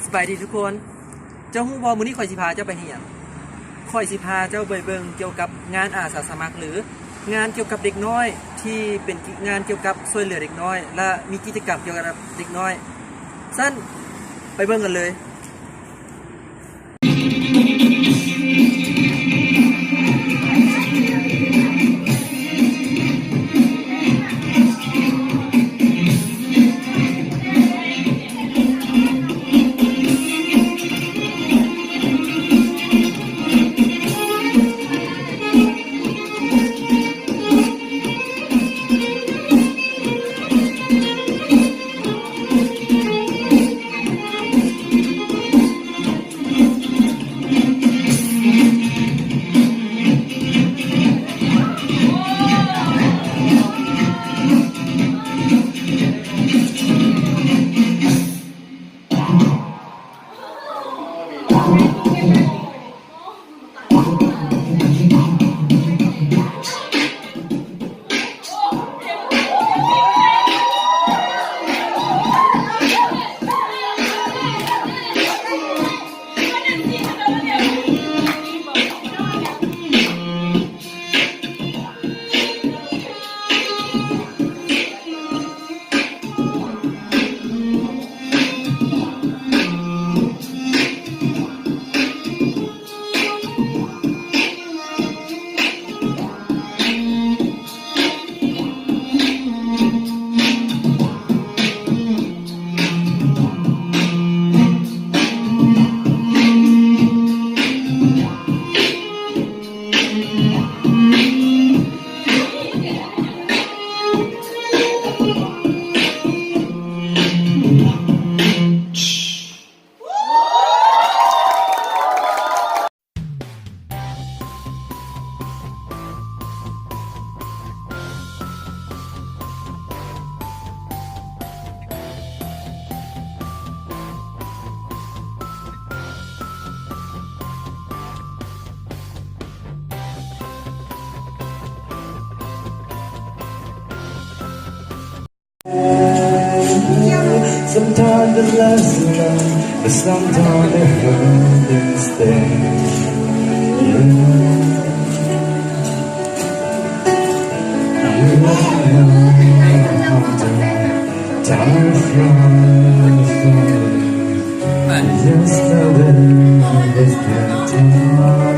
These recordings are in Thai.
สบายดีทุกคนเจ้าฮู้บ่มื้อนี้ข่อยสิพาเจ้าไปเฮ็ดหยังข่อยสิพาเจ้าไปเบิ่งเกี่ยวกับงานอาสาสมัครหรืองานเกี่ยวกับเด็กน้อยที่เป็นงานเกี่ยวกับช่วยเหลือเด็กน้อยและมีกิจกรรมเกี่ยวกับเด็กน้อยซั่นไปเบิ่งกันเลย Sometimes the less love, but sometimes it hurt instead. You know time flies yesterday was plenty lost.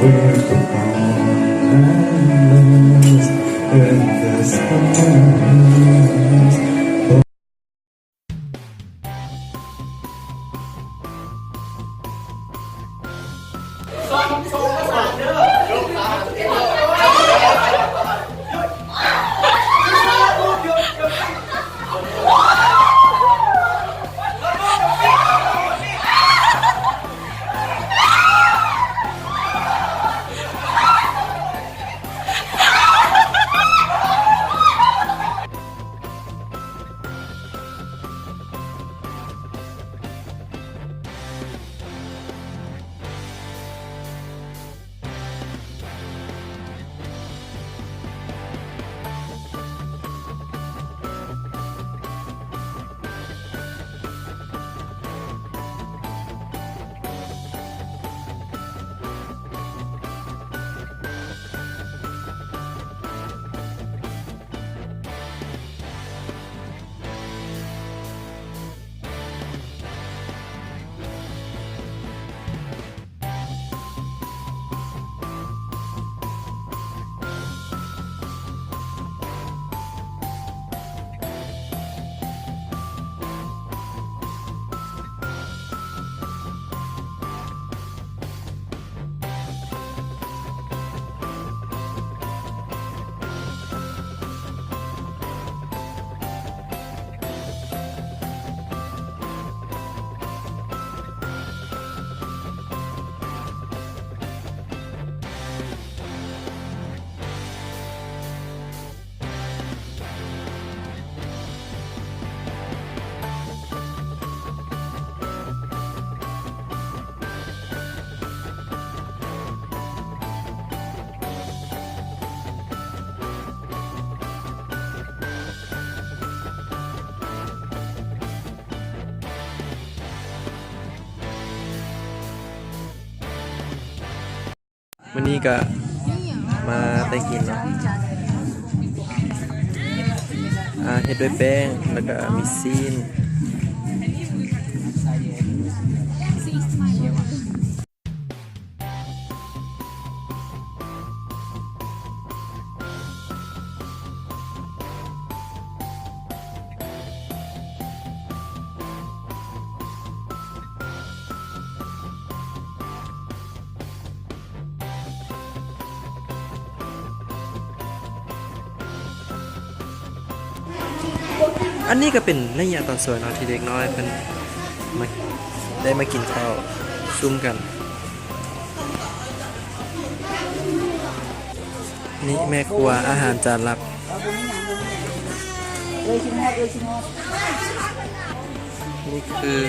We're gone and lost in this moment. วันนี้ก็มาได้กินเนาะเฮ็ดด้วยแป้งแล้วก็มีซีนอันนี้ก็เป็นระยะตอนสวยเนาะที่เด็กน้อยเป็นมาได้มากินข้าวซุ่มกันนี่แม่ครัวอาหารจานหลักนี่คือ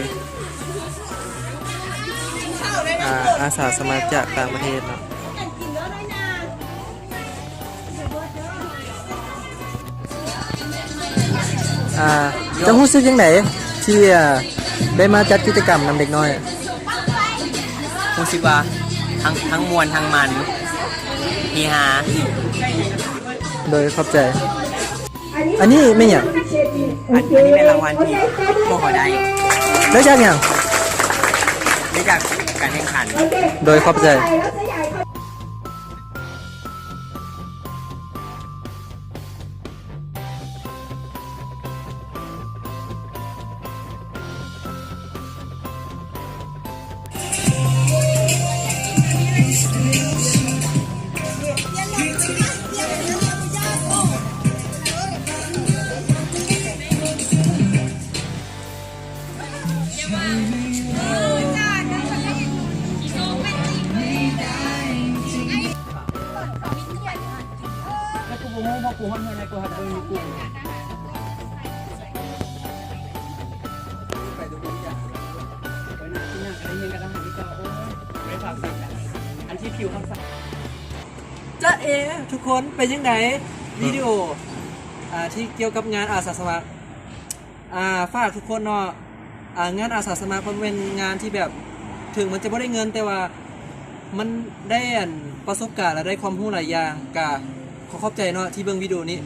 อาสาสมัครจากต่างประเทศเนาะจะรู้สึกยังไงที่ได้มาจัดกิจกรรมนำเด็กน้อย รู้สึกว่าทั้งมวลทั้งมันเฮฮา โดยขอบใจ อันนี้ไม่หยัง อันนี้เป็นรางวัลที่พวกเขาได้ ได้จากหยัง ได้จากการแข่งขัน โดยขอบใจจ้าเอทุกคนเป็นยังไงวิดีโอที่เกี่ยวกับงานอาสาสมัครฝากทุกคนเนาะงานอาสาสมัครมันเป็นงานที่แบบถึงมันจะไม่ได้เงินแต่ว่ามันได้ประสบการณ์และได้ความรู้หลายอย่างกะขอขอบใจเนาะที่เบิ่งวิดีโอนี้